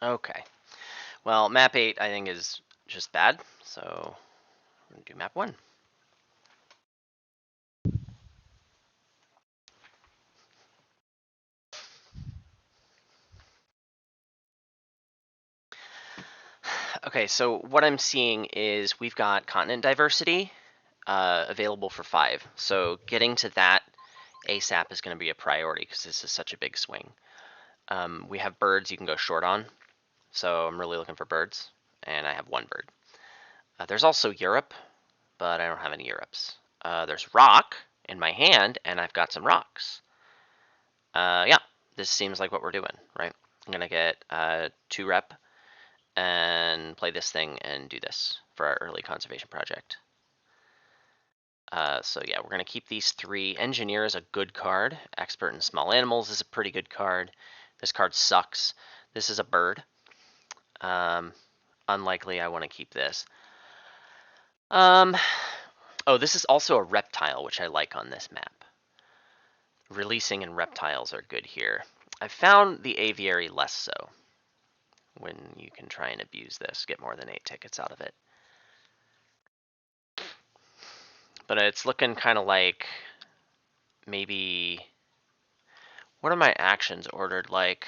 Okay. Well, map 8 I think is just bad, so I'm gonna do map 1. Okay, so what I'm seeing is we've got continent diversity available for 5. So getting to that ASAP is going to be a priority because this is such a big swing. We have birds you can go short on, so I'm really looking for birds, and I have 1 bird. There's also Europe, but I don't have any Europes. There's rock in my hand, and I've got some rocks. Yeah, this seems like what we're doing, right? I'm going to get 2 rep and play this thing and do this for our early conservation project. So yeah, we're going to keep these 3. Engineer is a good card. Expert in small animals is a pretty good card. This card sucks. This is a bird. Unlikely I want to keep this. Oh, this is also a reptile, which I like on this map. Releasing and reptiles are good here. I found the aviary less so, when you can try and abuse this, get more than 8 tickets out of it. But it's looking kind of like maybe, what are my actions ordered like?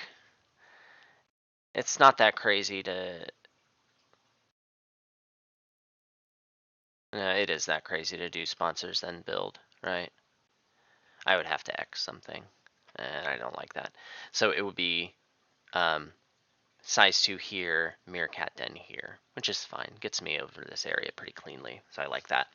It's not that crazy to, it is that crazy to do sponsors then build, right? I would have to X something, and I don't like that. So it would be size 2 here, meerkat den here, which is fine. Gets me over this area pretty cleanly, so I like that.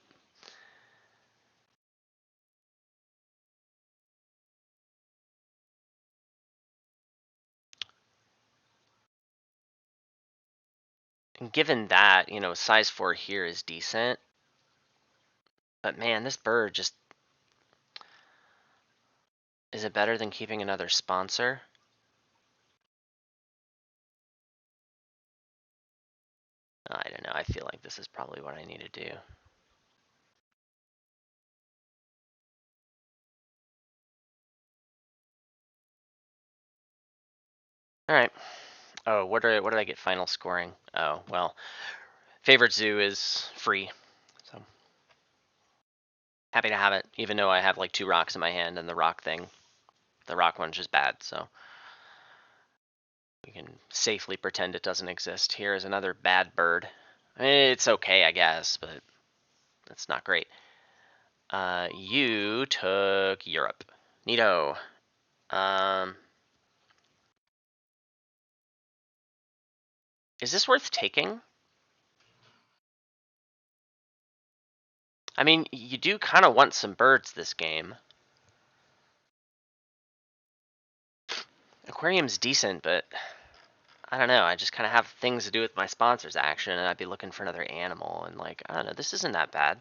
And given that, size 4 here is decent. But man, this bird just... Is it better than keeping another sponsor? I don't know. I feel like this is probably what I need to do. All right. Oh, what did I get final scoring? Oh, well, favorite zoo is free. So happy to have it, even though I have like 2 rocks in my hand and the rock one's just bad, so we can safely pretend it doesn't exist. Here is another bad bird. It's okay, I guess, but it's not great. You took Europe. Neato. Is this worth taking? I mean, you do kind of want some birds this game. Aquarium's decent, but I don't know. I just kind of have things to do with my sponsor's action, and I'd be looking for another animal. And like, I don't know, this isn't that bad.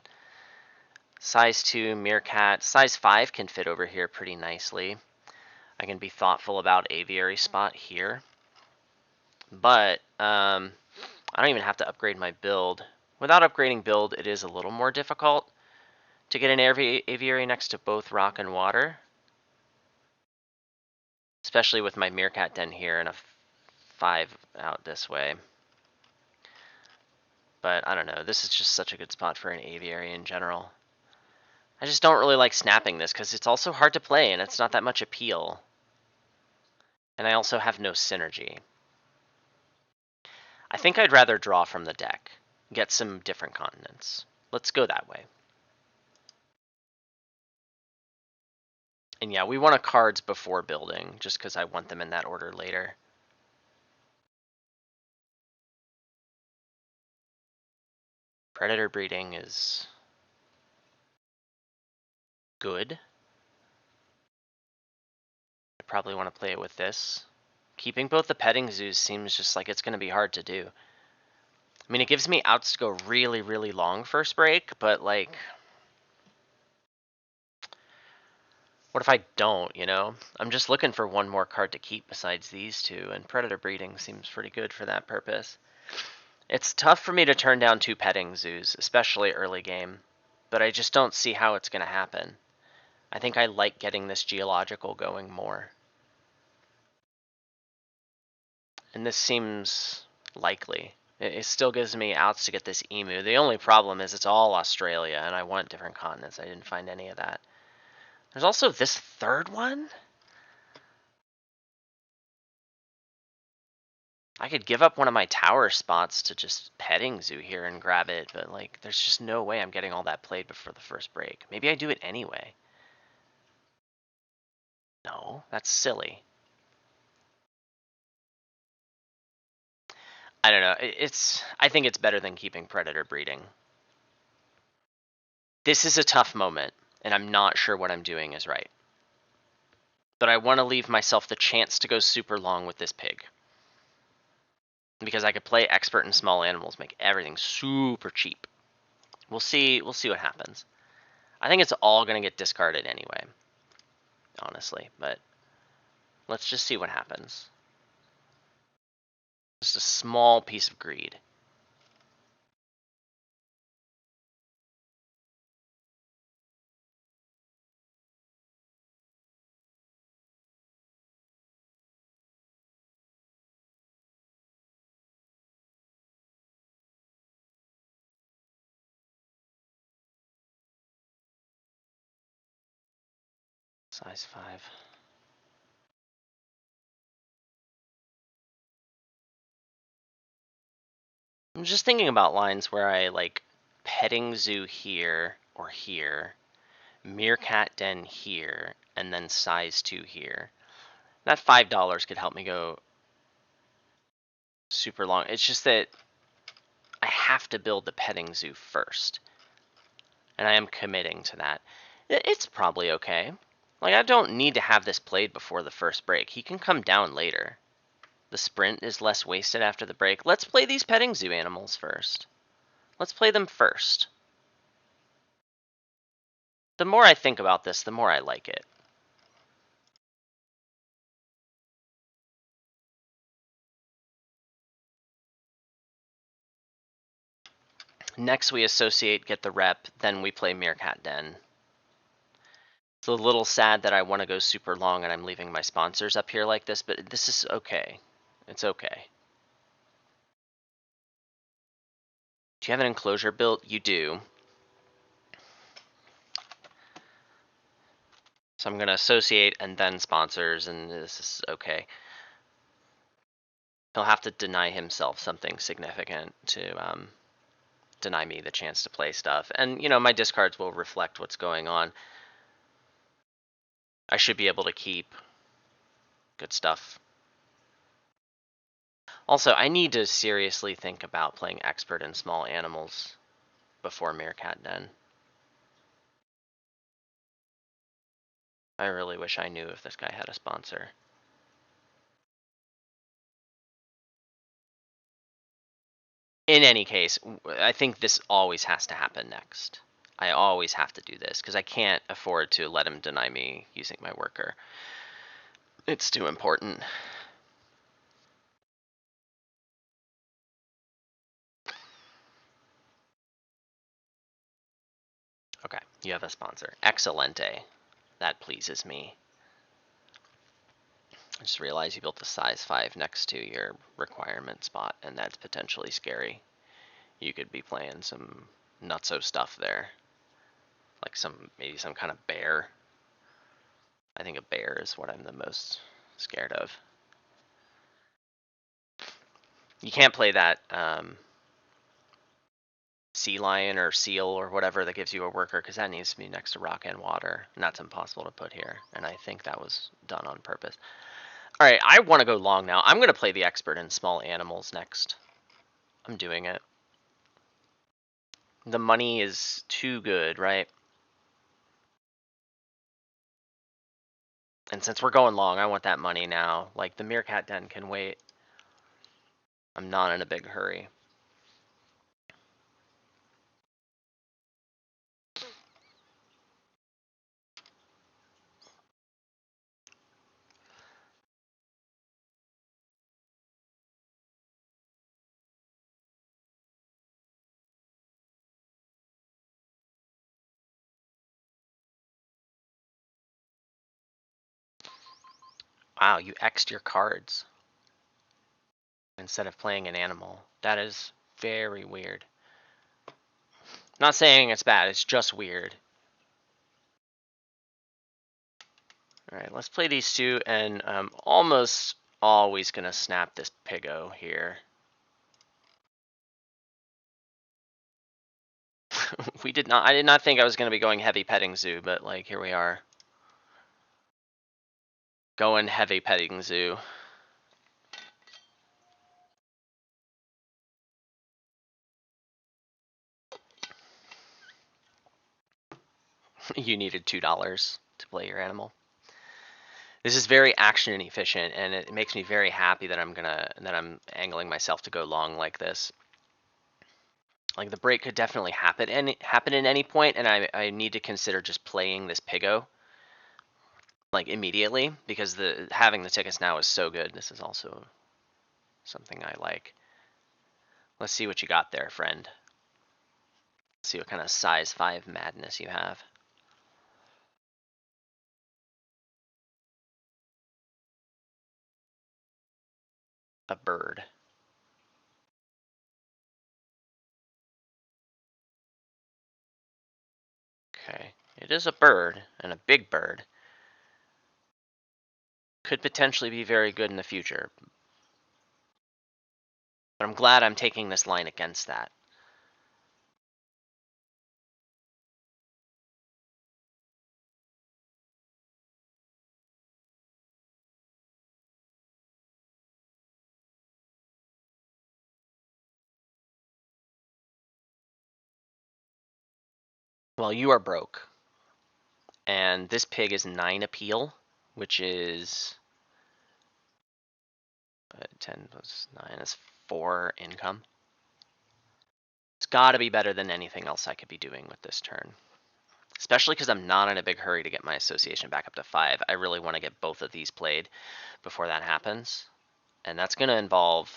Size 2, meerkat. Size 5 can fit over here pretty nicely. I can be thoughtful about aviary spot here. But I don't even have to upgrade my build. Without upgrading build, it is a little more difficult to get an aviary next to both rock and water. Especially with my meerkat den here and a 5 out this way. But I don't know, this is just such a good spot for an aviary in general. I just don't really like snapping this because it's also hard to play and it's not that much appeal. And I also have no synergy. I think I'd rather draw from the deck, get some different continents. Let's go that way. And yeah, we want cards before building, just because I want them in that order later. Predator breeding is good. I probably want to play it with this. Keeping both the petting zoos seems just like it's going to be hard to do. I mean, it gives me outs to go really, really long first break, but like... What if I don't, I'm just looking for 1 more card to keep besides these 2, and Predator breeding seems pretty good for that purpose. It's tough for me to turn down 2 petting zoos, especially early game, but I just don't see how it's going to happen. I think I like getting this geological going more. And this seems likely. It still gives me outs to get this emu. The only problem is it's all Australia, and I want different continents. I didn't find any of that. There's also this third one? I could give up one of my tower spots to just petting zoo here and grab it, but like, there's just no way I'm getting all that played before the first break. Maybe I do it anyway. No, that's silly. I don't know. I think it's better than keeping predator breeding. This is a tough moment, and I'm not sure what I'm doing is right. But I want to leave myself the chance to go super long with this pig. Because I could play expert in small animals, make everything super cheap. We'll see what happens. I think it's all going to get discarded anyway, honestly, but let's just see what happens. Just a small piece of greed. Size 5. I'm just thinking about lines where I like petting zoo here or here, meerkat den here, and then size 2 here. That $5 could help me go super long. It's just that I have to build the petting zoo first. And I am committing to that. It's probably okay. Like, I don't need to have this played before the first break. He can come down later. The sprint is less wasted after the break. Let's play these petting zoo animals first. Let's play them first. The more I think about this, the more I like it. Next we associate Get the Rep, then we play Meerkat Den. It's a little sad that I want to go super long and I'm leaving my sponsors up here like this, but this is okay. It's okay. Do you have an enclosure built? You do. So I'm going to associate and then sponsors, and this is okay. He'll have to deny himself something significant to deny me the chance to play stuff. And, you know, my discards will reflect what's going on. I should be able to keep good stuff. Also, I need to seriously think about playing expert in small animals before Meerkat Den. I really wish I knew if this guy had a sponsor. In any case, I think this always has to happen next. I always have to do this because I can't afford to let him deny me using my worker. It's too important. Okay, you have a sponsor. Excelente. That pleases me. I just realized you built a size 5 next to your requirement spot, and that's potentially scary. You could be playing some nutso stuff there. Like maybe some kind of bear. I think a bear is what I'm the most scared of. You can't play that sea lion or seal or whatever that gives you a worker, because that needs to be next to rock and water, and that's impossible to put here. And I think that was done on purpose. All right, I want to go long now. I'm going to play the expert in small animals next. I'm doing it. The money is too good, right? And since we're going long, I want that money now. Like, the Meerkat Den can wait. I'm not in a big hurry. Wow, you X'd your cards. instead of playing an animal. That is very weird. Not saying it's bad, it's just weird. Alright, let's play these two, and I'm almost always going to snap this Piggo here. I did not think I was going to be going heavy petting zoo, but like here we are. Going heavy petting zoo. You needed $2 to play your animal. This is very action efficient, and it makes me very happy that I'm angling myself to go long like this. Like the break could definitely happen in any point, and I need to consider just playing this Piggo like immediately, because having the tickets now is so good. This is also something I like. Let's see what you got there, friend. Let's see what kind of size 5 madness you have. A bird. Okay, it is a bird, and a big bird. Could potentially be very good in the future. But I'm glad I'm taking this line against that. Well, you are broke. And this pig is 9 appeal, which is 10 plus 9 is 4 income. It's got to be better than anything else I could be doing with this turn. Especially because I'm not in a big hurry to get my association back up to 5. I really want to get both of these played before that happens. And that's going to involve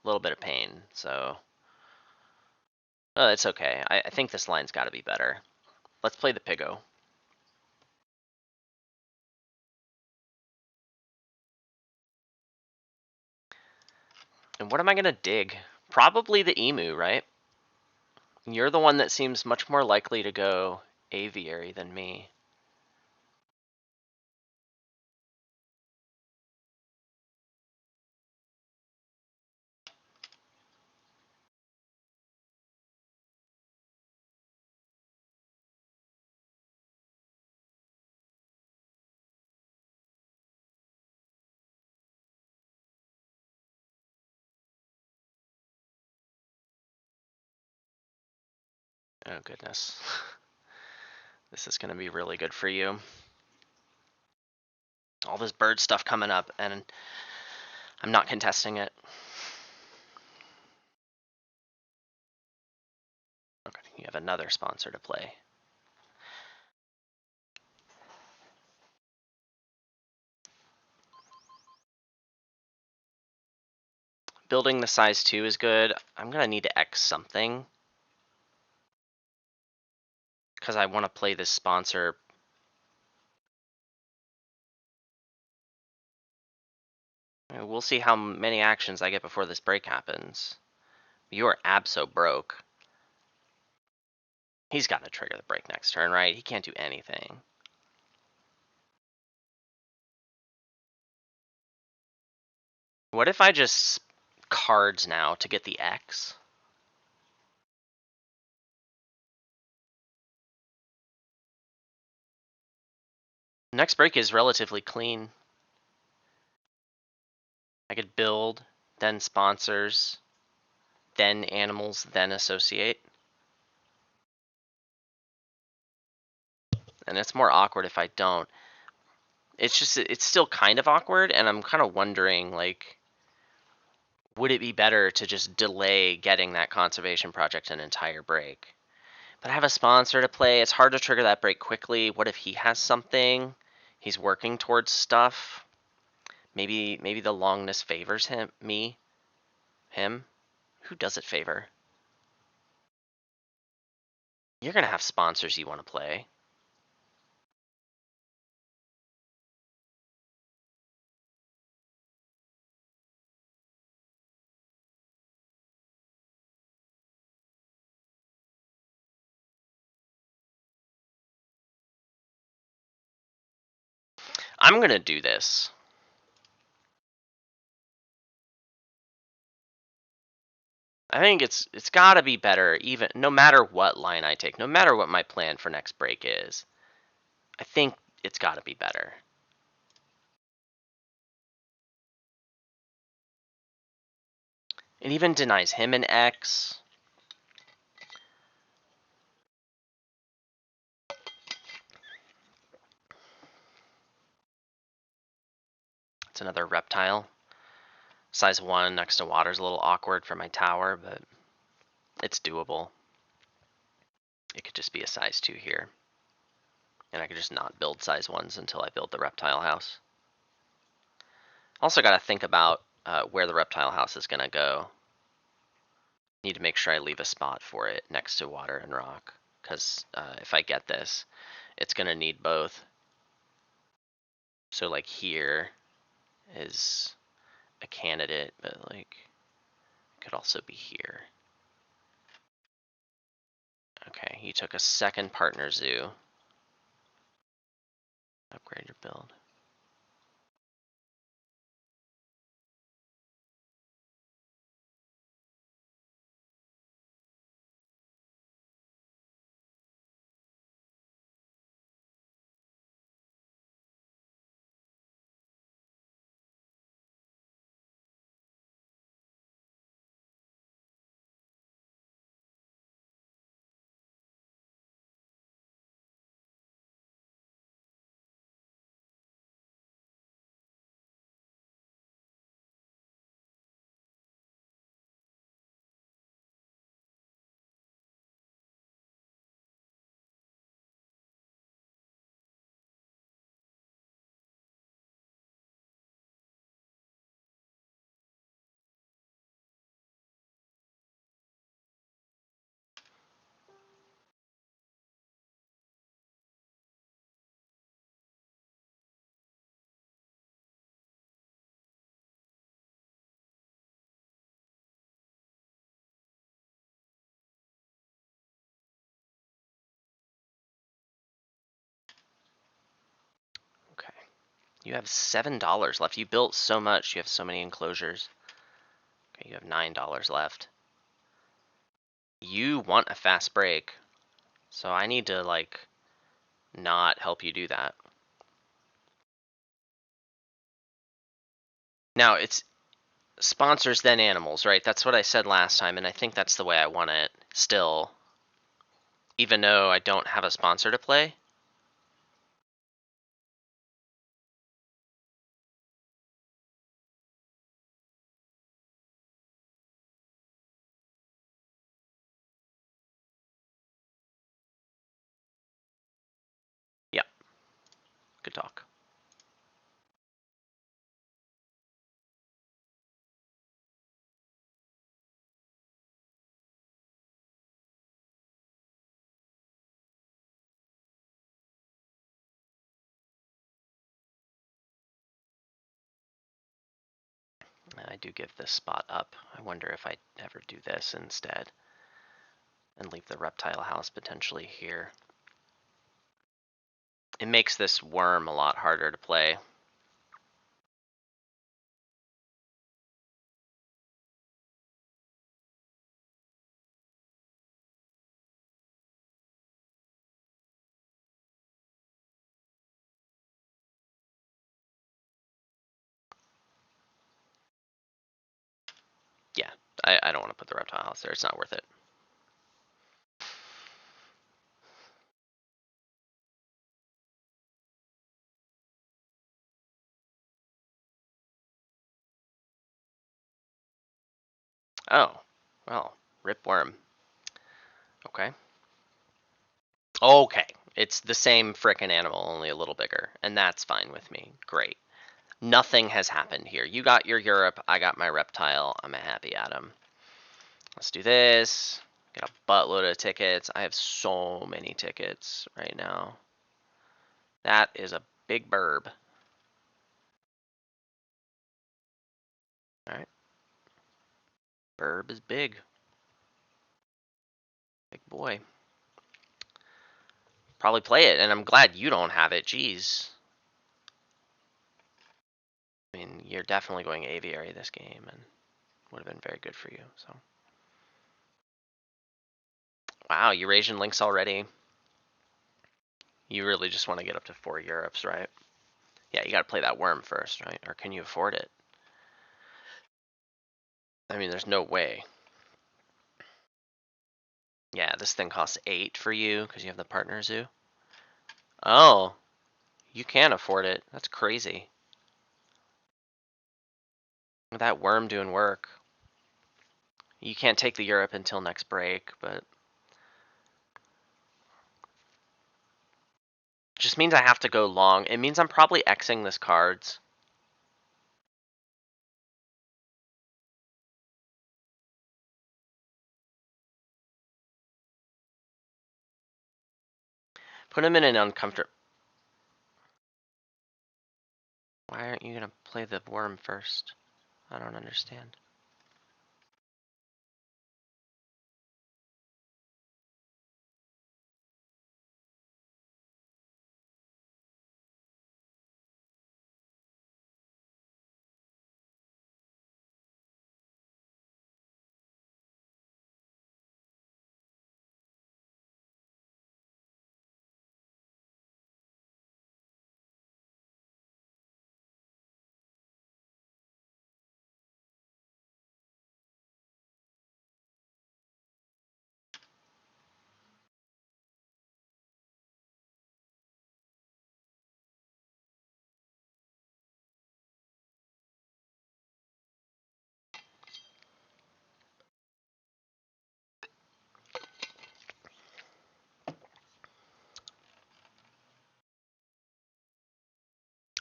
a little bit of pain, so it's okay. I think this line's got to be better. Let's play the Piggo. And what am I going to dig? Probably the emu, right? You're the one that seems much more likely to go aviary than me. Oh, goodness. This is going to be really good for you. All this bird stuff coming up, and I'm not contesting it. Okay, you have another sponsor to play. Building the size 2 is good. I'm going to need to X something, because I want to play this sponsor. We'll see how many actions I get before this break happens. You are abso broke. He's got to trigger the break next turn, right? He can't do anything. What if I just cards now to get the X? Next break is relatively clean. I could build, then sponsors, then animals, then associate. And it's more awkward if I don't. It's still kind of awkward, and I'm kind of wondering, like, would it be better to just delay getting that conservation project an entire break? But I have a sponsor to play. It's hard to trigger that break quickly. What if he has something? He's working towards stuff. Maybe the longness favors him. Who does it favor? You're gonna have sponsors you want to play. I'm gonna do this. I think it's got to be better, even no matter what line I take, no matter what my plan for next break is. I think it's got to be better. It even denies him an X. It's another reptile. Size 1 next to water is a little awkward for my tower, but it's doable. It could just be a size 2 here. And I could just not build size 1s until I build the reptile house. Also got to think about where the reptile house is going to go. Need to make sure I leave a spot for it next to water and rock. Because if I get this, it's going to need both. So like here is a candidate, but like it could also be here. Okay, you took a second partner zoo. Upgrade your build. Okay. You have $7 left. You built so much. You have so many enclosures. Okay, you have $9 left. You want a fast break. So I need to like not help you do that. Now it's sponsors then animals, right? That's what I said last time, and I think that's the way I want it still. Even though I don't have a sponsor to play. Yeah, good talk. I do give this spot up. I wonder if I ever do this instead and leave the reptile house potentially here. It makes this worm a lot harder to play. Yeah, I don't want to put the reptile house there. It's not worth it. Oh, well, rip worm. Okay. Okay, it's the same frickin' animal, only a little bigger, and that's fine with me. Great. Nothing has happened here. You got your Europe, I got my reptile. I'm a happy Adam. Let's do this. Get a buttload of tickets. I have so many tickets right now. That is a big burb. All right. Burb is big. Big boy. Probably play it, and I'm glad you don't have it. Jeez. I mean, you're definitely going aviary this game, and would have been very good for you. So, wow, Eurasian links already. You really just want to get up to 4 Europes, right? Yeah, you got to play that worm first, right? Or can you afford it? I mean, there's no way. Yeah, this thing costs 8 for you because you have the partner zoo. Oh, you can afford it. That's crazy. That worm doing work. You can't take the Europe until next break, but just means I have to go long. It means I'm probably Xing this cards. Put him in an uncomfortable... Why aren't you going to play the worm first? I don't understand.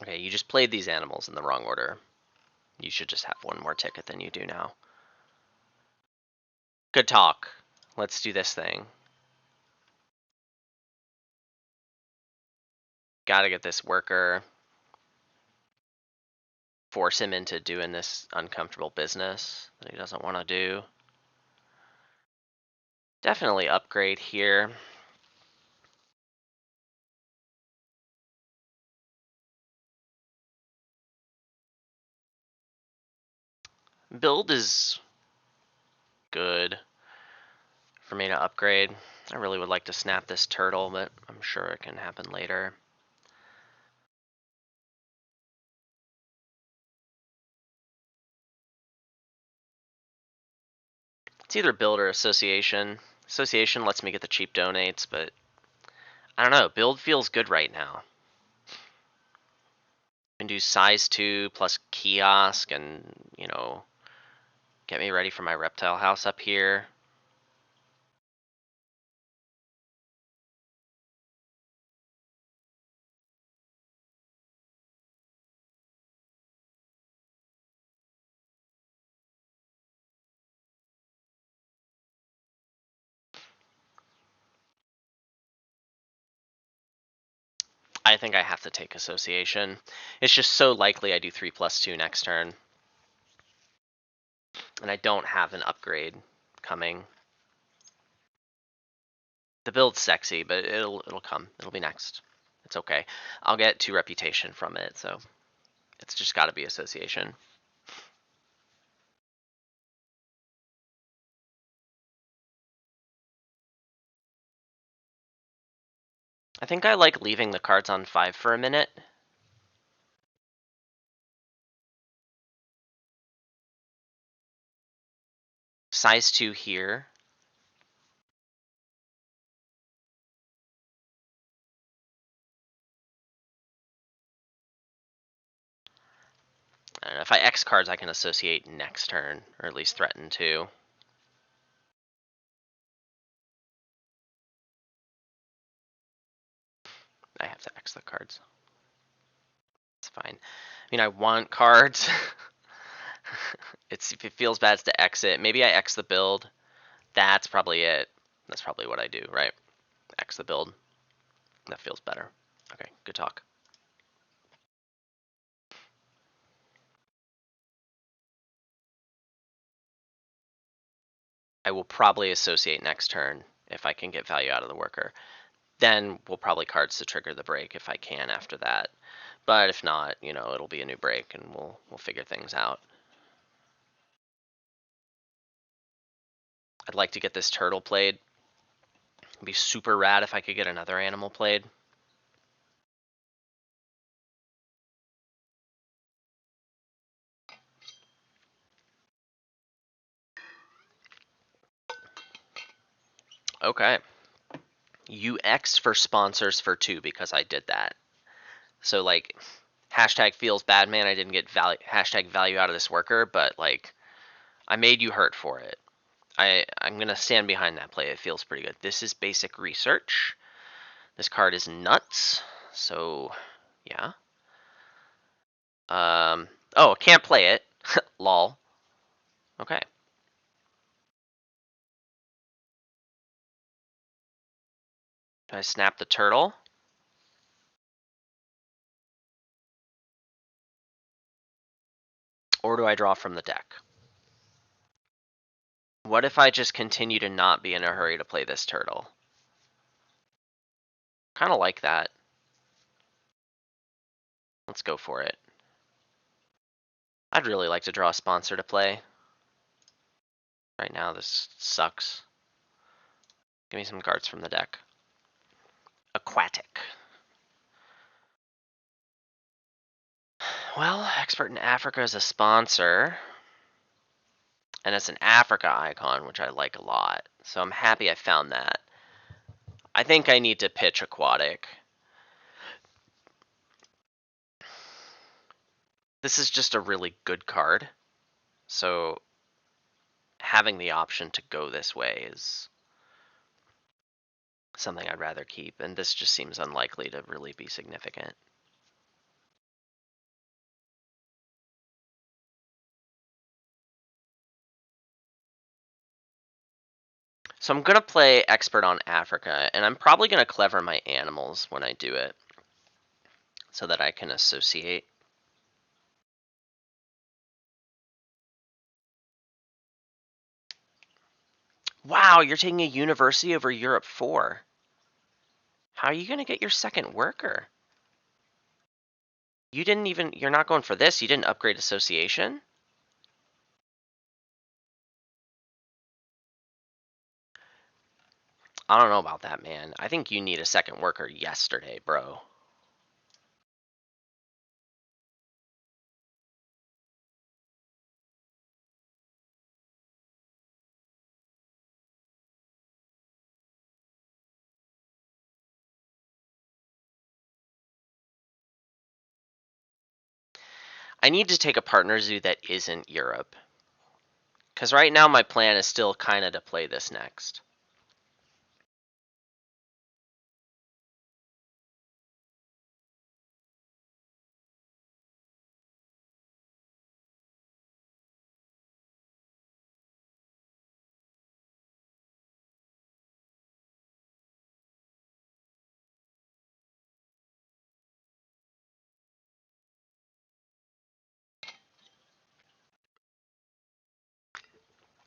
Okay, you just played these animals in the wrong order. You should just have one more ticket than you do now. Good talk. Let's do this thing. Gotta get this worker. Force him into doing this uncomfortable business that he doesn't want to do. Definitely upgrade here. Build is good for me to upgrade. I really would like to snap this turtle, but I'm sure it can happen later. It's either build or association. Association lets me get the cheap donates, but I don't know. Build feels good right now. Can do size 2 plus kiosk and, you know, get me ready for my reptile house up here. I think I have to take association. It's just so likely I do 3+2 next turn. And I don't have an upgrade coming. The build's sexy, but it'll come. It'll be next. It's okay. I'll get 2 reputation from it, so it's just got to be association. I think I like leaving the cards on 5 for a minute. Size 2 here. I don't know, if I X cards, I can associate next turn, or at least threaten to. I have to X the cards. It's fine. I mean, I want cards. It feels bad to exit. Maybe I X the build. That's probably it. That's probably what I do, right? X the build. That feels better. Okay, good talk. I will probably associate next turn if I can get value out of the worker. Then we'll probably cards to trigger the break if I can after that. But if not, you know, it'll be a new break, and we'll figure things out. I'd like to get this turtle played. It'd be super rad if I could get another animal played. Okay. UX for sponsors for 2 because I did that. So like, hashtag feels bad, man. I didn't get hashtag value out of this worker, but like, I made you hurt for it. I'm gonna stand behind that play. It feels pretty good. This is basic research. This card is nuts. So, yeah. Oh, can't play it. Lol. Okay. Do I snap the turtle? Or do I draw from the deck? What if I just continue to not be in a hurry to play this turtle? Kind of like that. Let's go for it. I'd really like to draw a sponsor to play. Right now, this sucks. Give me some cards from the deck. Aquatic. Well, Expert in Africa is a sponsor. And it's an Africa icon, which I like a lot. So I'm happy I found that. I think I need to pitch Aquatic. This is just a really good card. So having the option to go this way is something I'd rather keep. And this just seems unlikely to really be significant. So I'm going to play Expert on Africa, and I'm probably going to clever my animals when I do it so that I can associate. Wow, you're taking a university over Europe 4. How are you going to get your second worker? You're not going for this. You didn't upgrade association? I don't know about that, man. I think you need a second worker yesterday, bro. I need to take a partner zoo that isn't Europe. Because right now my plan is still kind of to play this next.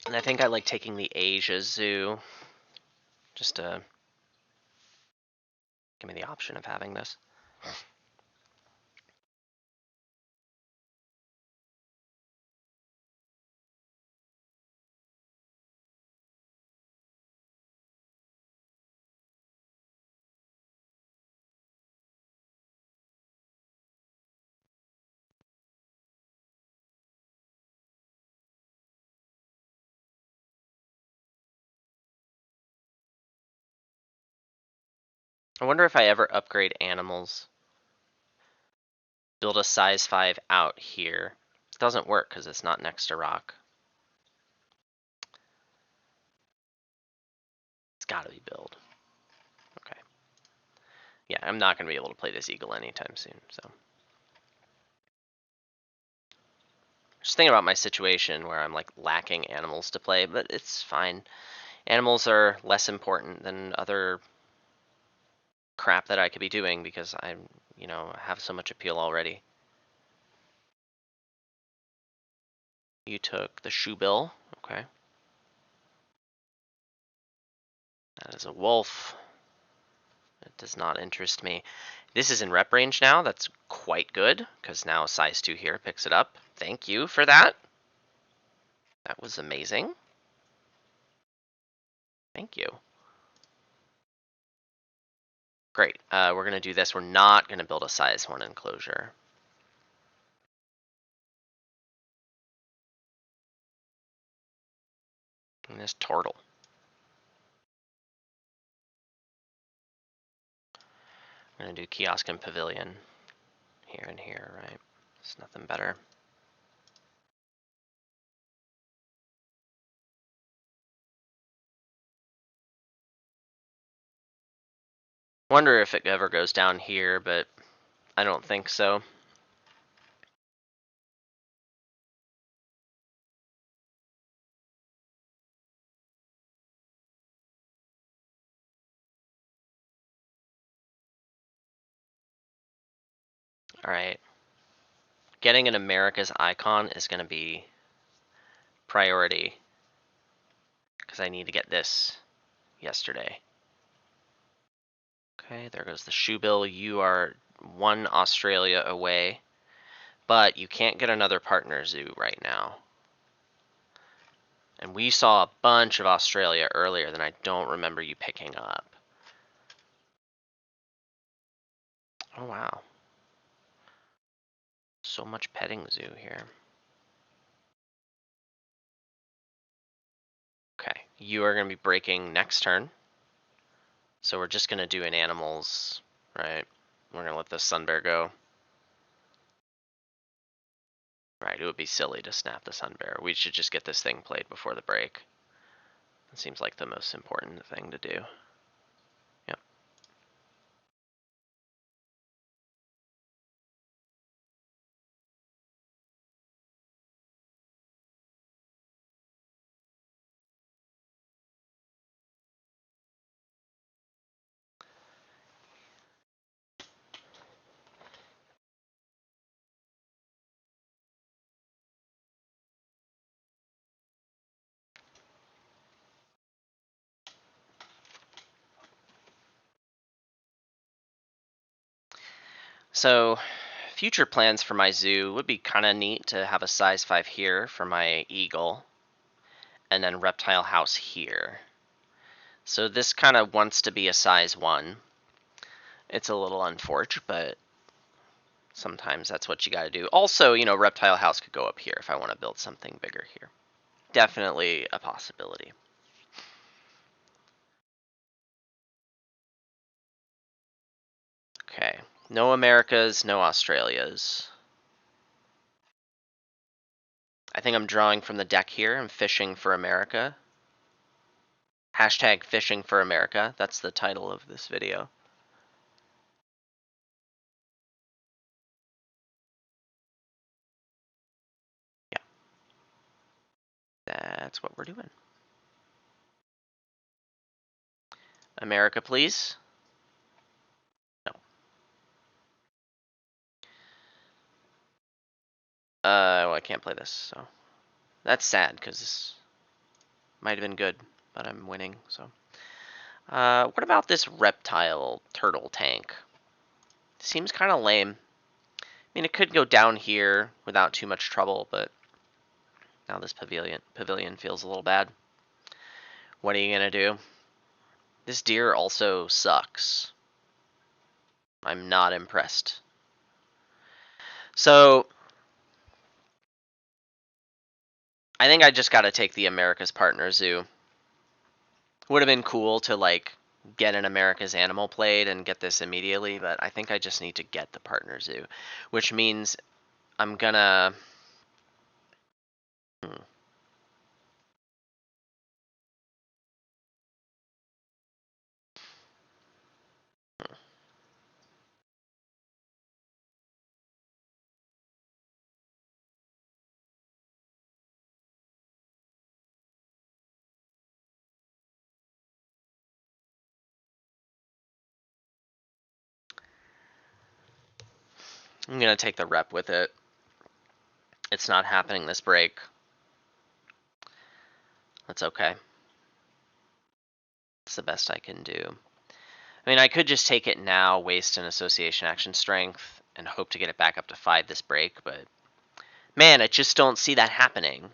And I think I like taking the Asia Zoo. Just to give me the option of having this. I wonder if I ever upgrade animals. Build a size 5 out here. It doesn't work because it's not next to rock. It's got to be build. Okay. Yeah, I'm not going to be able to play this eagle anytime soon, so. Just thinking about my situation where I'm like lacking animals to play, but it's fine. Animals are less important than other crap that I could be doing because I'm, have so much appeal already. You took the shoe bill. Okay. That is a wolf. It does not interest me. This is in rep range now. That's quite good, because now size 2 here picks it up. Thank you for that. That was amazing. Thank you. Great. We're going to do this. We're not going to build a size 1 enclosure. And this turtle. I'm going to do kiosk and pavilion here and here, right? There's nothing better. Wonder if it ever goes down here, but I don't think so. All right. Getting an America's icon is going to be priority, because I need to get this yesterday. Okay, there goes the shoe bill. You are 1 Australia away, but you can't get another partner zoo right now. And we saw a bunch of Australia earlier that I don't remember you picking up. Oh, wow. So much petting zoo here. Okay, you are going to be breaking next turn. So we're just going to do an animals, right? We're going to let the sun bear go. Right, it would be silly to snap the sun bear. We should just get this thing played before the break. It seems like the most important thing to do. Yep. So, future plans for my zoo would be kind of neat to have a size 5 here for my eagle, and then reptile house here. So this kind of wants to be a size 1. It's a little unfortunate, but sometimes that's what you got to do. Also, reptile house could go up here if I want to build something bigger here. Definitely a possibility. Okay, no Americas, no Australias. I think I'm drawing from the deck here. I'm fishing for America. Hashtag fishing for America. That's the title of this video. Yeah. That's what we're doing. America, please. No. Well, I can't play this, so that's sad because this might have been good, but I'm winning. So, what about this reptile turtle tank? Seems kind of lame. I mean, it could go down here without too much trouble, but now this pavilion feels a little bad. What are you gonna do? This deer also sucks. I'm not impressed. So, I think I just got to take the America's Partner Zoo. Would have been cool to get an America's Animal played and get this immediately, but I think I just need to get the Partner Zoo, which means I'm gonna. Hmm. I'm gonna take the rep with it. It's not happening this break. That's okay. It's the best I can do. I mean, I could just take it now, waste an association action strength, and hope to get it back up to 5 this break, but man, I just don't see that happening.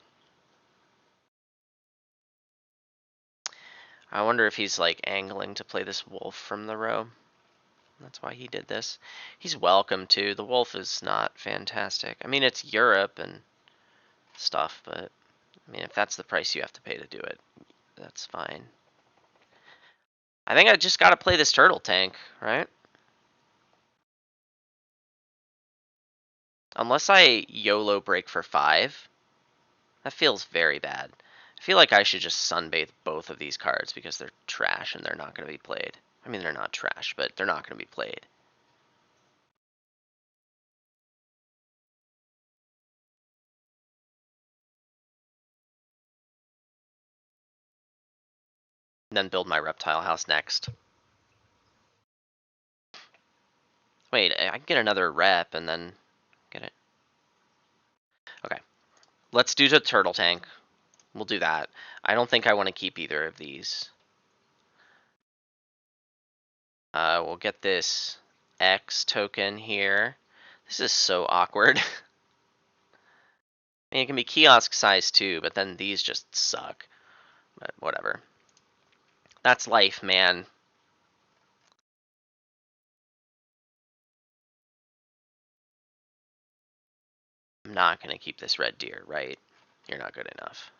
I wonder if he's like angling to play this wolf from the row. That's why he did this. He's welcome to. The wolf is not fantastic. I mean, it's Europe and stuff, but I mean, if that's the price you have to pay to do it, that's fine. I think I just got to play this turtle tank, right? Unless I YOLO break for 5, that feels very bad. I feel like I should just sunbathe both of these cards because they're trash and they're not going to be played. I mean, they're not trash, but they're not going to be played. And then build my reptile house next. Wait, I can get another rep and then get it. Okay. Let's do the turtle tank. We'll do that. I don't think I want to keep either of these. We'll get this X token here. This is so awkward. I mean, it can be kiosk size too, but then these just suck. But whatever. That's life, man. I'm not going to keep this red deer, right? You're not good enough.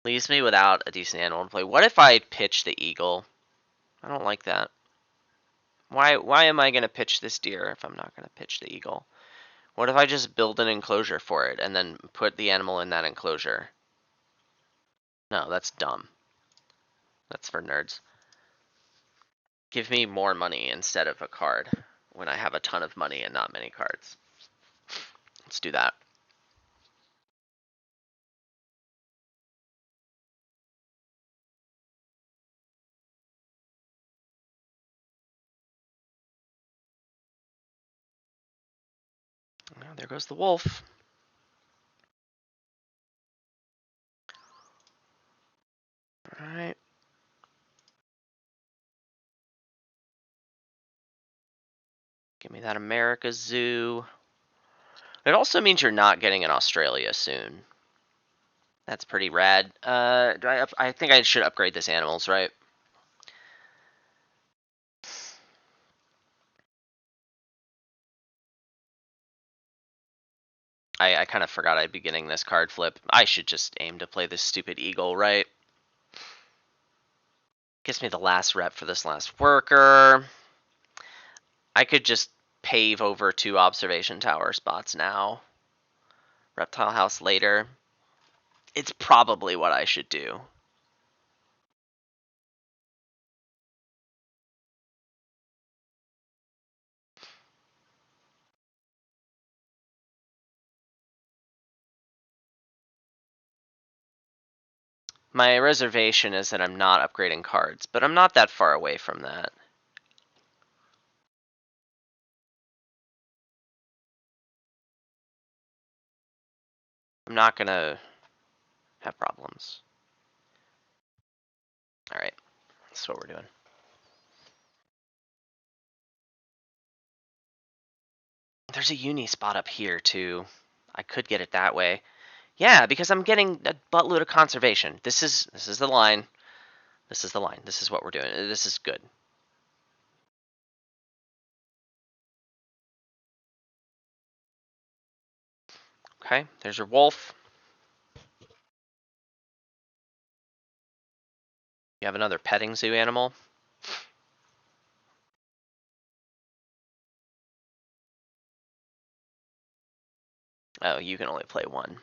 Leaves me without a decent animal to play. What if I pitch the eagle? I don't like that. Why am I going to pitch this deer if I'm not going to pitch the eagle? What if I just build an enclosure for it and then put the animal in that enclosure? No, that's dumb. That's for nerds. Give me more money instead of a card when I have a ton of money and not many cards. Let's do that. Oh, there goes the wolf. All right. Give me that America Zoo. It also means you're not getting an Australia soon. That's pretty rad. I think I should upgrade this animals, right? I kind of forgot I'd be getting this card flip. I should just aim to play this stupid eagle, right? Gives me the last rep for this last worker. I could just pave over 2 observation tower spots now. Reptile house later. It's probably what I should do. My reservation is that I'm not upgrading cards, but I'm not that far away from that. I'm not gonna have problems. Alright, that's what we're doing. There's a uni spot up here, too. I could get it that way. Yeah, because I'm getting a buttload of conservation. This is the line. This is the line. This is what we're doing. This is good. Okay, there's your wolf. You have another petting zoo animal. Oh, you can only play one.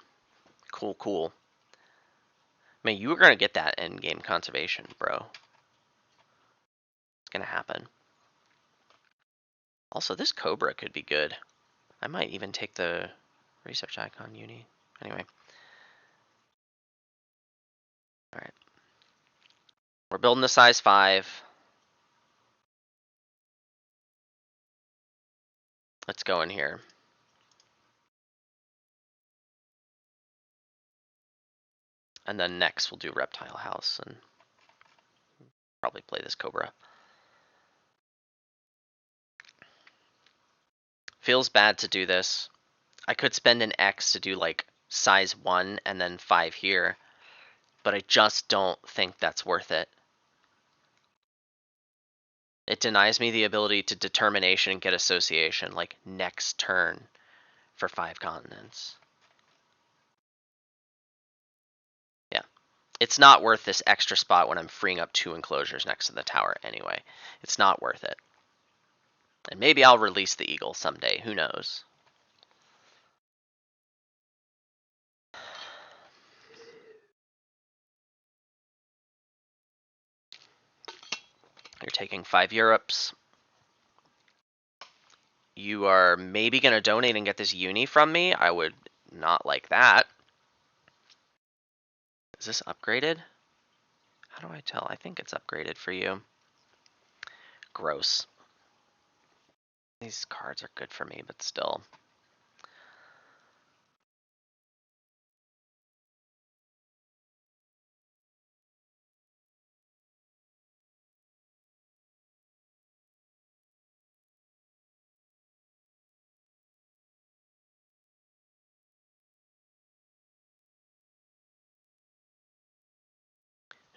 Cool, cool. I mean, you were going to get that end-game conservation, bro. It's going to happen. Also, this Cobra could be good. I might even take the research icon uni. Anyway. Alright. We're building the size 5. Let's go in here. And then next we'll do Reptile House and probably play this Cobra. Feels bad to do this. I could spend an X to do like size 1 and then 5 here, but I just don't think that's worth it. It denies me the ability to determination and get association, like next turn for 5 continents. Yeah. It's not worth this extra spot when I'm freeing up 2 enclosures next to the tower anyway. It's not worth it. And maybe I'll release the eagle someday, who knows. You're taking 5 Europes. You are maybe going to donate and get this uni from me. I would not like that. Is this upgraded? How do I tell? I think it's upgraded for you. Gross. These cards are good for me, but still.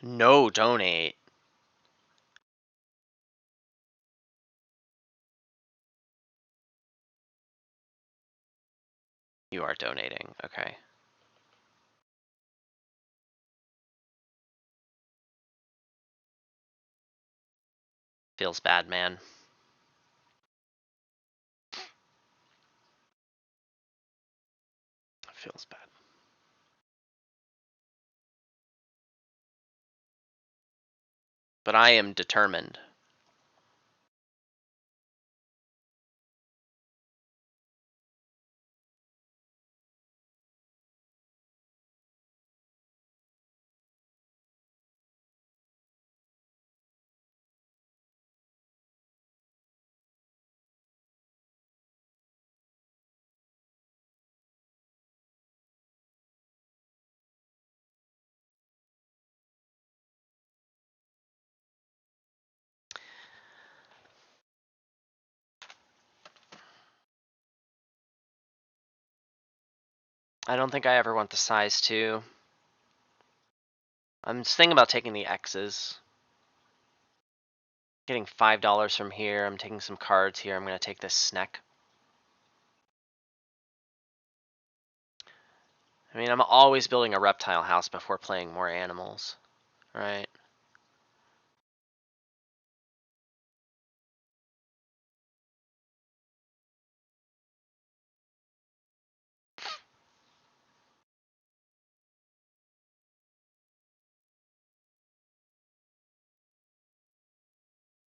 No donate. You are donating. Okay. Feels bad, man. Feels bad. But I am determined. I don't think I ever want the size 2. I'm just thinking about taking the X's. Getting $5 from here. I'm taking some cards here. I'm going to take this snack. I mean, I'm always building a reptile house before playing more animals, right?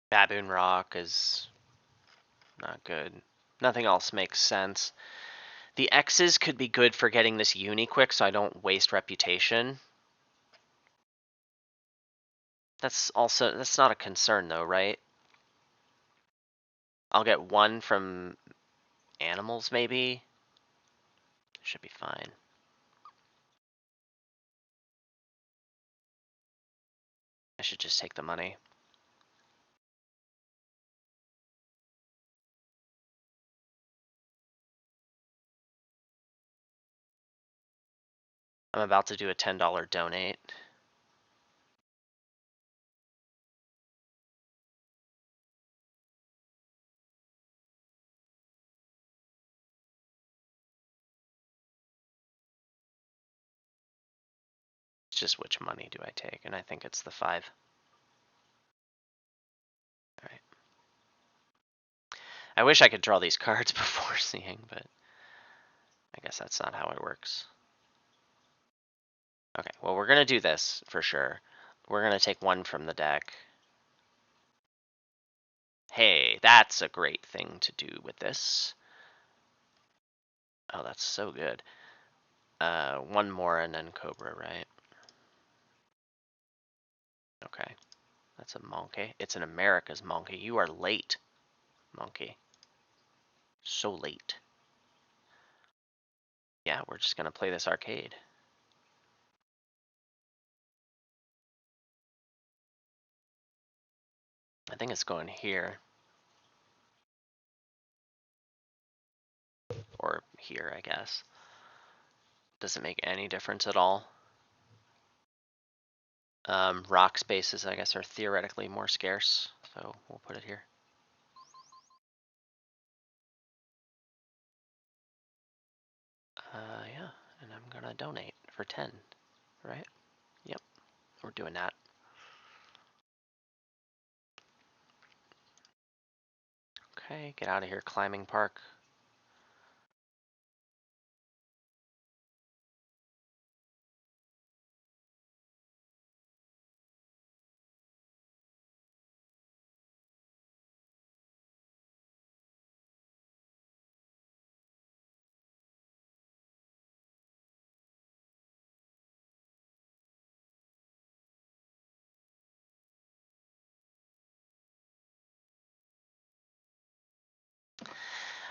Baboon Rock is not good. Nothing else makes sense. The X's could be good for getting this uni quick so I don't waste reputation. That's not a concern though, right? I'll get 1 from animals maybe. Should be fine. I should just take the money. I'm about to do a $10 donate. It's just which money do I take, and I think it's the 5. All right. I wish I could draw these cards before seeing, but I guess that's not how it works. Okay, well, we're going to do this for sure. We're going to take 1 from the deck. Hey, that's a great thing to do with this. Oh, that's so good. 1 more and then Cobra, right? Okay. That's a monkey. It's an America's monkey. You are late, monkey. So late. Yeah, we're just going to play this arcade. I think it's going here. Or here, I guess. Doesn't make any difference at all. Rock spaces, I guess, are theoretically more scarce, so we'll put it here. Yeah, and I'm gonna donate for 10, right? Yep, we're doing that. Okay, get out of here, climbing park.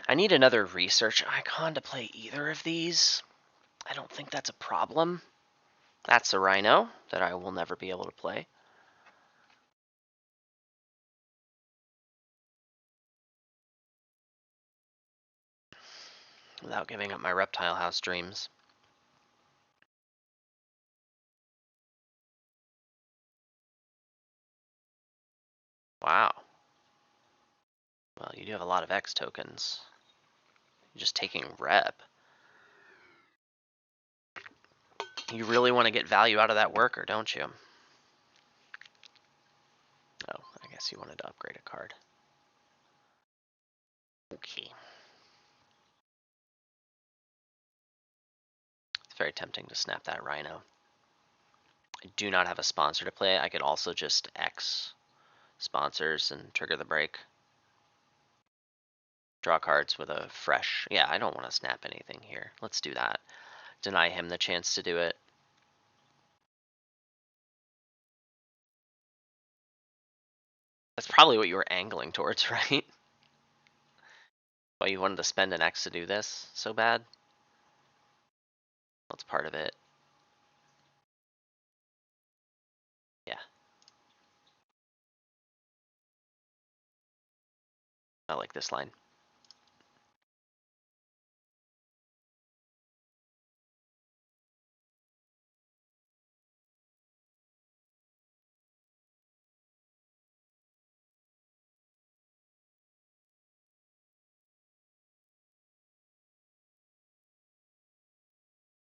I need another research icon to play either of these. I don't think that's a problem. That's a rhino that I will never be able to play. Without giving up my reptile house dreams. Wow. Well, you do have a lot of X tokens. You're just taking rep. You really want to get value out of that worker, don't you? Oh, I guess you wanted to upgrade a card. Okay. It's very tempting to snap that rhino. I do not have a sponsor to play. I could also just X sponsors and trigger the break. Draw cards with a fresh... Yeah, I don't want to snap anything here. Let's do that. Deny him the chance to do it. That's probably what you were angling towards, right? Well, you wanted to spend an X to do this so bad? That's part of it. Yeah. I like this line.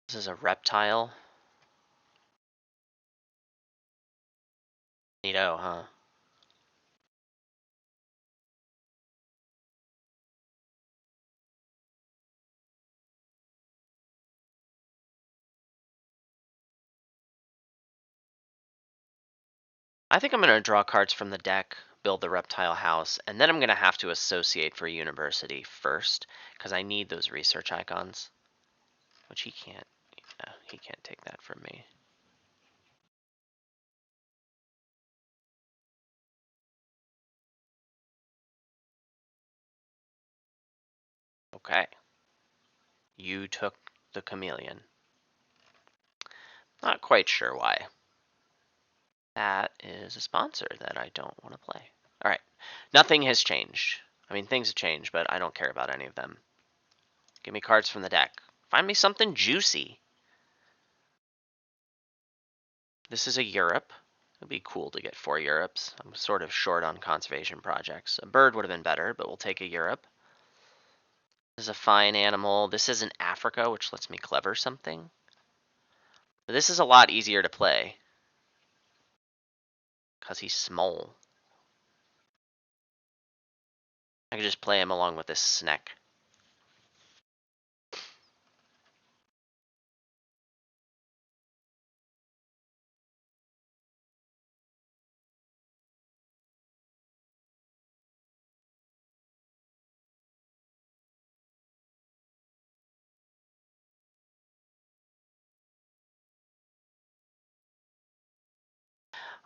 This is a reptile. Neato, huh? I think I'm going to draw cards from the deck, build the reptile house, and then I'm going to have to associate for university first, because I need those research icons. Which he can't. He can't take that from me. Okay. You took the chameleon. Not quite sure why. That is a sponsor that I don't want to play. Alright. Nothing has changed. I mean, things have changed, but I don't care about any of them. Give me cards from the deck. Find me something juicy. This is a Europe. It'd be cool to get 4 Europes. I'm sort of short on conservation projects. A bird would have been better, but we'll take a Europe. This is a fine animal. This is an Africa, which lets me clever something. But this is a lot easier to play. Because he's small. I could just play him along with this snack.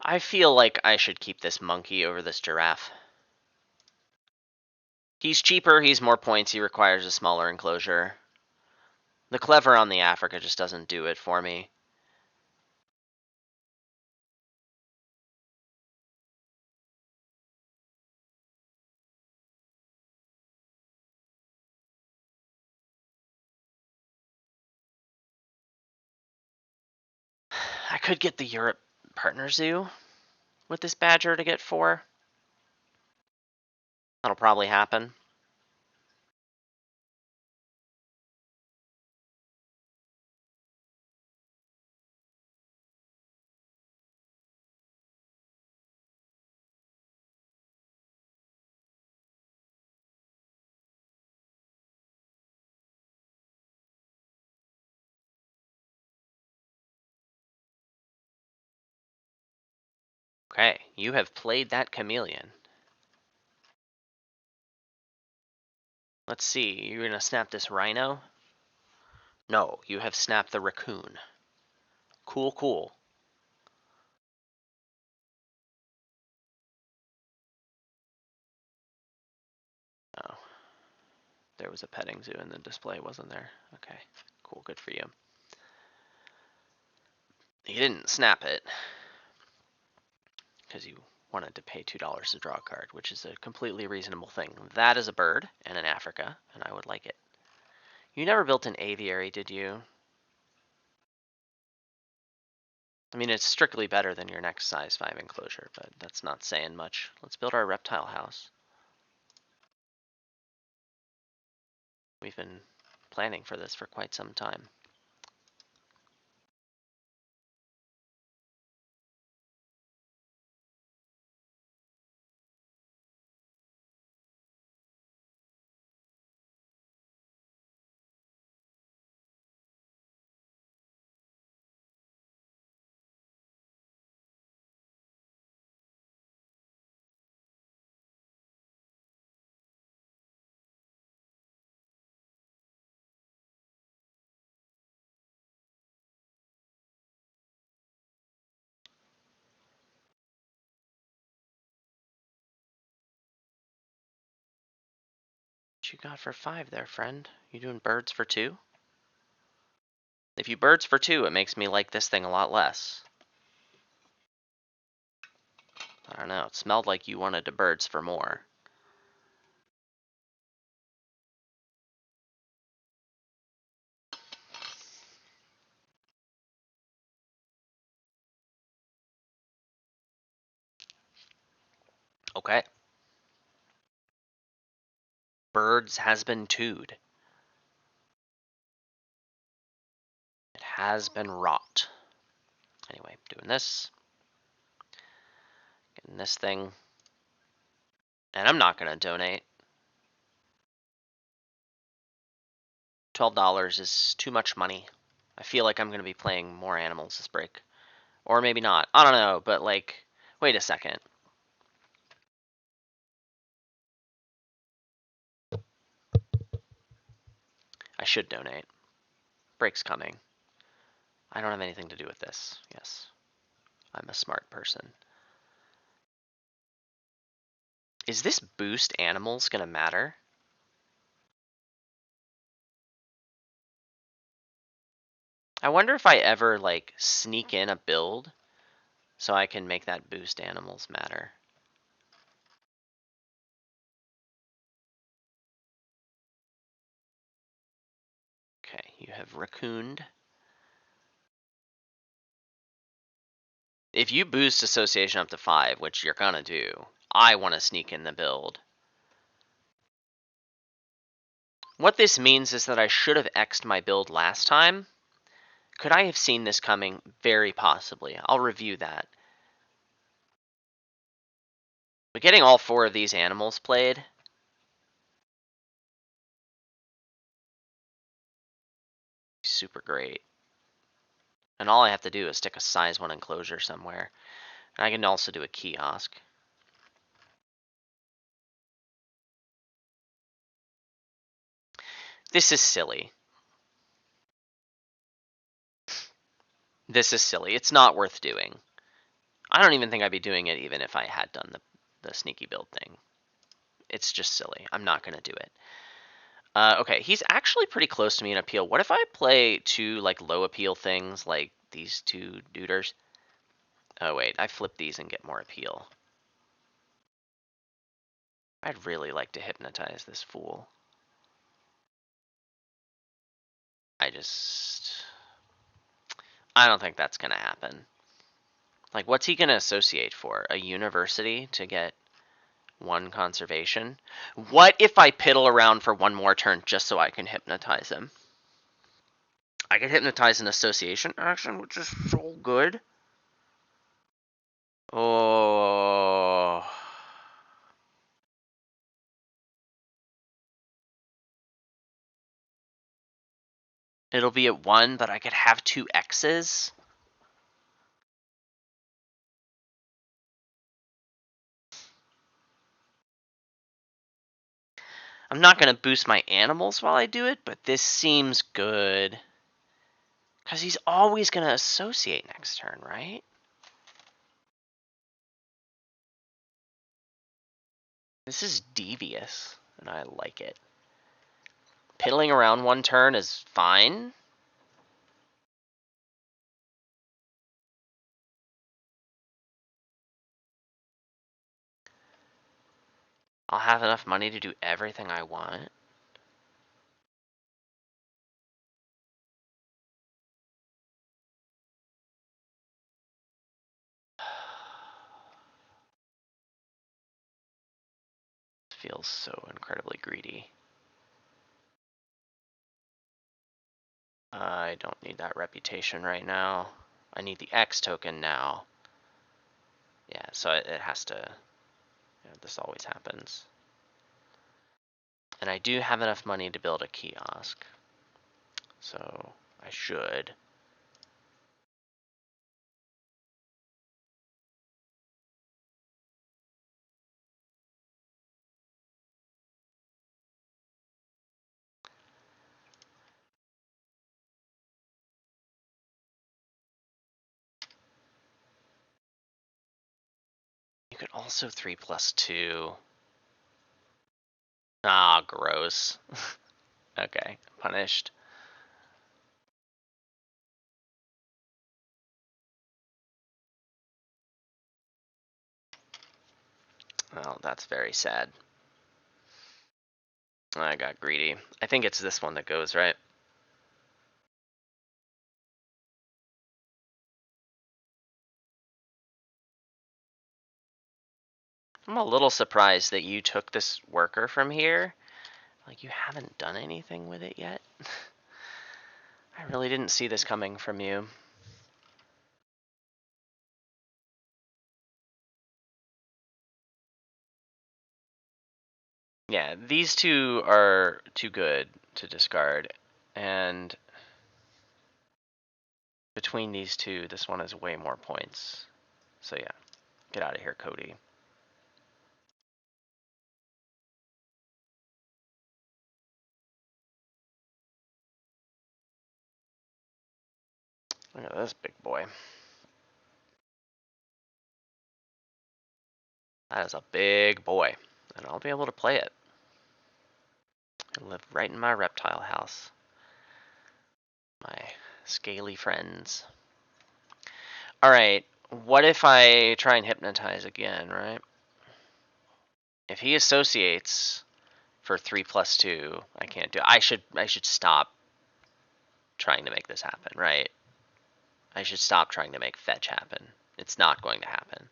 I feel like I should keep this monkey over this giraffe. He's cheaper, he's more points, he requires a smaller enclosure. The clever on the Africa just doesn't do it for me. could get the Europe Partner Zoo with this Badger to get 4. That'll probably happen. Okay, you have played that chameleon. Let's see, you're gonna snap this rhino? No, you have snapped the raccoon. Cool, cool. Oh, there was a petting zoo in the display, wasn't there? Okay, cool, good for you. You didn't snap it because you wanted to pay $2 to draw a card, which is a completely reasonable thing. That is a bird and an Africa, and I would like it. You never built an aviary, did you? I mean, it's strictly better than your next size 5 enclosure, but that's not saying much. Let's build our reptile house. We've been planning for this for quite some time. What you got for 5 there, friend? You doing birds for 2? If you birds for 2, it makes me like this thing a lot less. I don't know, it smelled like you wanted to birds for more. Okay. Birds has been 2'd. It has been wrought. Anyway, doing this. Getting this thing. And I'm not going to donate. $12 is too much money. I feel like I'm going to be playing more animals this break. Or maybe not. I don't know, but like, wait a second. I should donate. Break's coming. I don't have anything to do with this. Yes. I'm a smart person. Is this boost animals going to matter? I wonder if I ever like sneak in a build so I can make that boost animals matter. Okay, you have raccooned. If you boost association up to 5, which you're gonna do, I want to sneak in the build. What this means is that I should have X'd my build last time. Could I have seen this coming? Very possibly. I'll review that. But getting all 4 of these animals played, super great. And all I have to do is stick a size 1 enclosure somewhere. And I can also do a kiosk. This is silly. This is silly. It's not worth doing. I don't even think I'd be doing it even if I had done the sneaky build thing. It's just silly. I'm not going to do it. Okay, he's actually pretty close to me in appeal. What if I play 2 like low appeal things like these 2 duders? Oh wait, I flip these and get more appeal. I'd really like to hypnotize this fool. I don't think that's going to happen. Like, what's he going to associate for? A university to get one conservation? What if I piddle around for one more turn just so I can hypnotize him? I can hypnotize an association action, which is so good. Oh. It'll be at 1, but I could have 2 X's. I'm not going to boost my animals while I do it, but this seems good. Because he's always going to associate next turn, right? This is devious, and I like it. Piddling around one turn is fine. I'll have enough money to do everything I want. Feels so incredibly greedy. I don't need that reputation right now. I need the X token now. Yeah, so it has to... this always happens. And I do have enough money to build a kiosk. So I should. You could also 3+2. Ah, gross. Okay, punished. Well, that's very sad. I got greedy. I think it's this one that goes, right? I'm a little surprised that you took this worker from here. Like, you haven't done anything with it yet. I really didn't see this coming from you. Yeah, these two are too good to discard. And between these two, this one has way more points. So yeah, get out of here, Cody. Look at this big boy. That is a big boy. And I'll be able to play it. I live right in my reptile house. My scaly friends. Alright, what if I try and hypnotize again, right? If he associates for 3+2, I can't do it. I should stop trying to make this happen, right? I should stop trying to make fetch happen. It's not going to happen.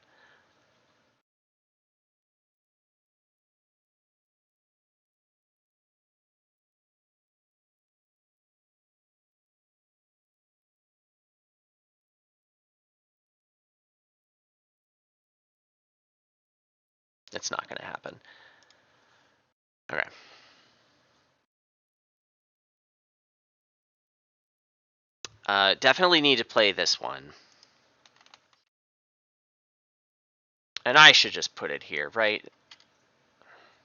It's not going to happen. Okay. Definitely need to play this one. And I should just put it here, right?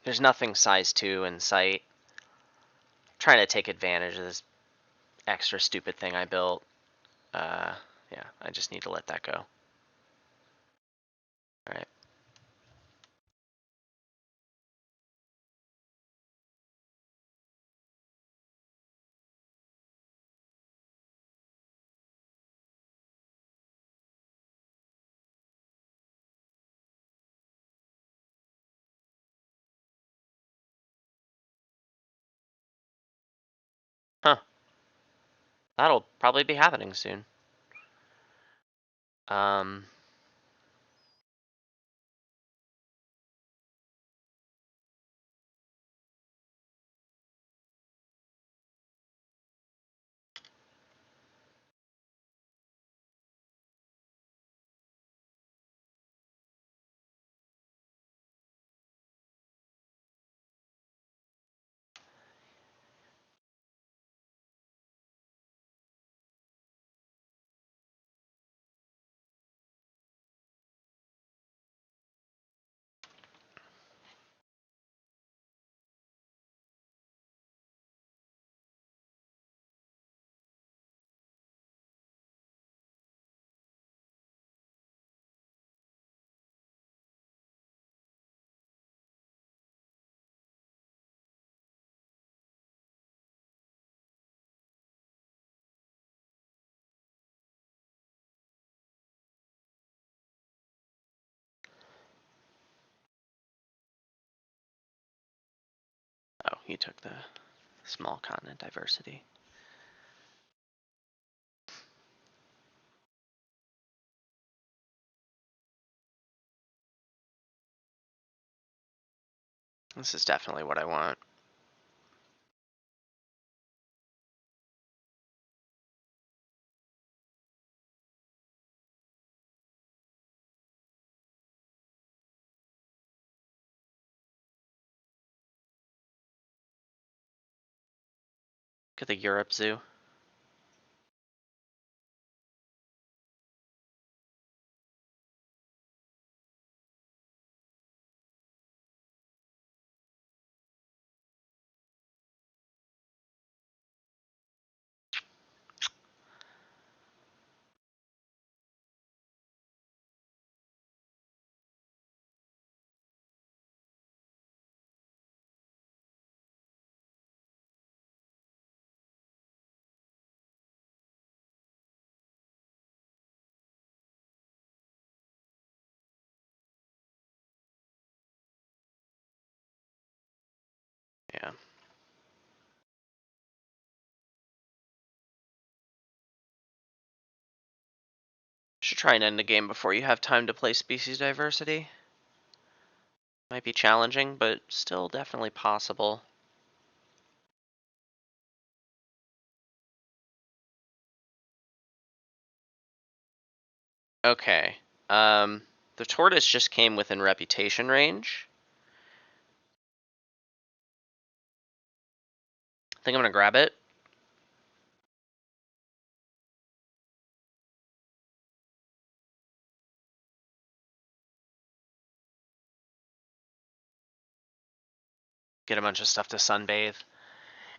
There's nothing size 2 in sight. I'm trying to take advantage of this extra stupid thing I built. Yeah, I just need to let that go. Alright. Huh. That'll probably be happening soon. Um, oh, you took the small continent diversity. This is definitely what I want. Look at the Europe Zoo. Yeah. Should try and end the game before you have time to play species diversity. Might be challenging, but still definitely possible. Okay. The tortoise just came within reputation range. I think I'm gonna grab it. Get a bunch of stuff to sunbathe.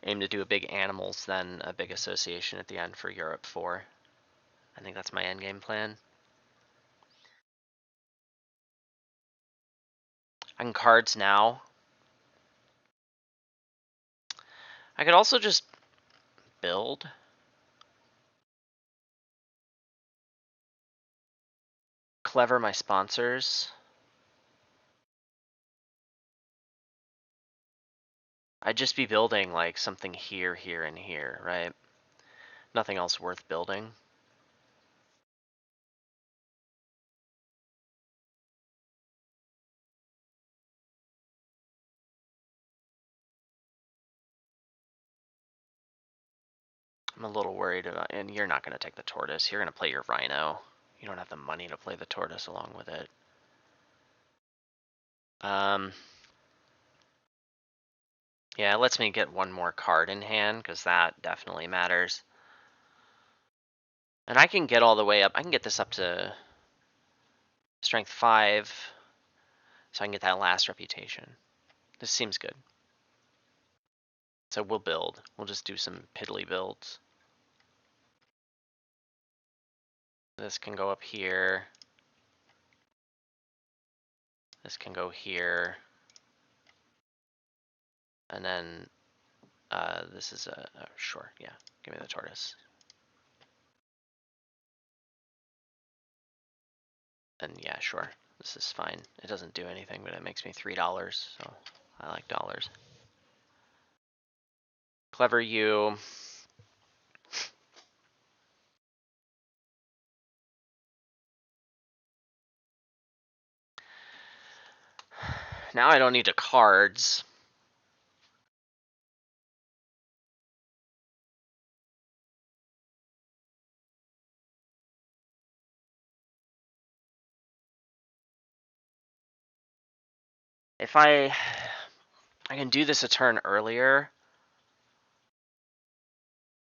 Aim to do a big animals, then a big association at the end for Europe 4. I think that's my endgame plan. I can cards now. I could also just build. Clever my sponsors. I'd just be building like something here, here, and here, right? Nothing else worth building. I'm a little worried about, and you're not going to take the tortoise. You're going to play your rhino. You don't have the money to play the tortoise along with it. Yeah, it lets me get one more card in hand, because that definitely matters. And I can get all the way up. I can get this up to strength 5, so I can get that last reputation. This seems good. So we'll build. We'll just do some piddly builds. This can go up here. This can go here. And then this is sure, yeah. Give me the tortoise. And yeah, sure. This is fine. It doesn't do anything, but it makes me $3, so I like dollars. Clever you. Now I don't need to cards. If I can do this a turn earlier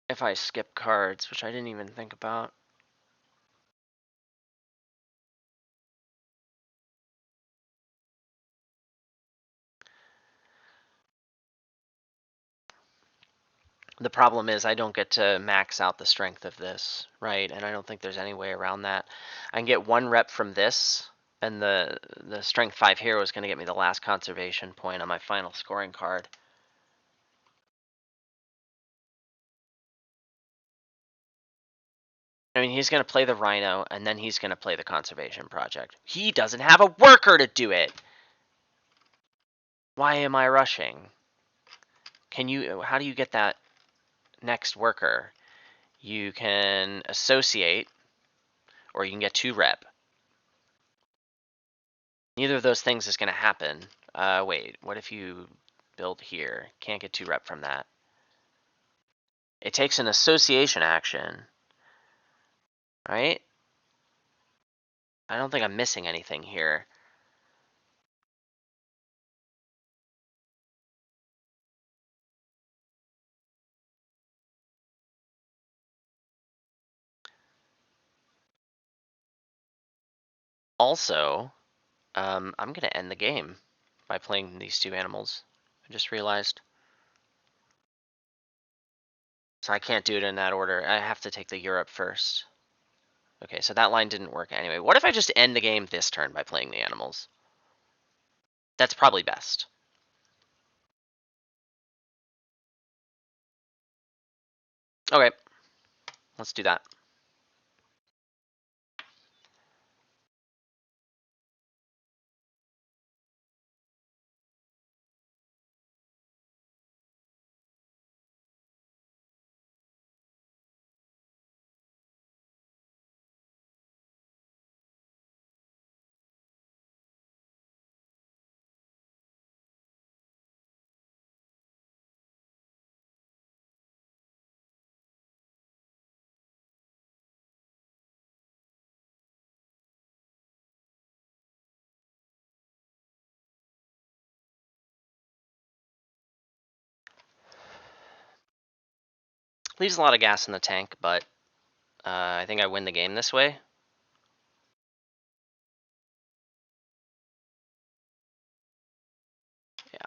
if I skip cards, which I didn't even think about. The problem is I don't get to max out the strength of this, right? And I don't think there's any way around that. I can get 1 rep from this, and the strength 5 hero is going to get me the last conservation point on my final scoring card. I mean, he's going to play the Rhino, and then he's going to play the Conservation Project. He doesn't have a worker to do it! Why am I rushing? How do you get that next worker? You can associate, or you can get 2 rep. Neither of those things is going to happen. Wait, what if you build here? Can't get 2 rep from that. It takes an association action, right? I don't think I'm missing anything here. Also, I'm going to end the game by playing these 2 animals. I just realized. So I can't do it in that order. I have to take the Europe first. Okay, so that line didn't work anyway. What if I just end the game this turn by playing the animals? That's probably best. Okay, let's do that. Leaves a lot of gas in the tank, but I think I win the game this way. Yeah.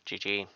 GG.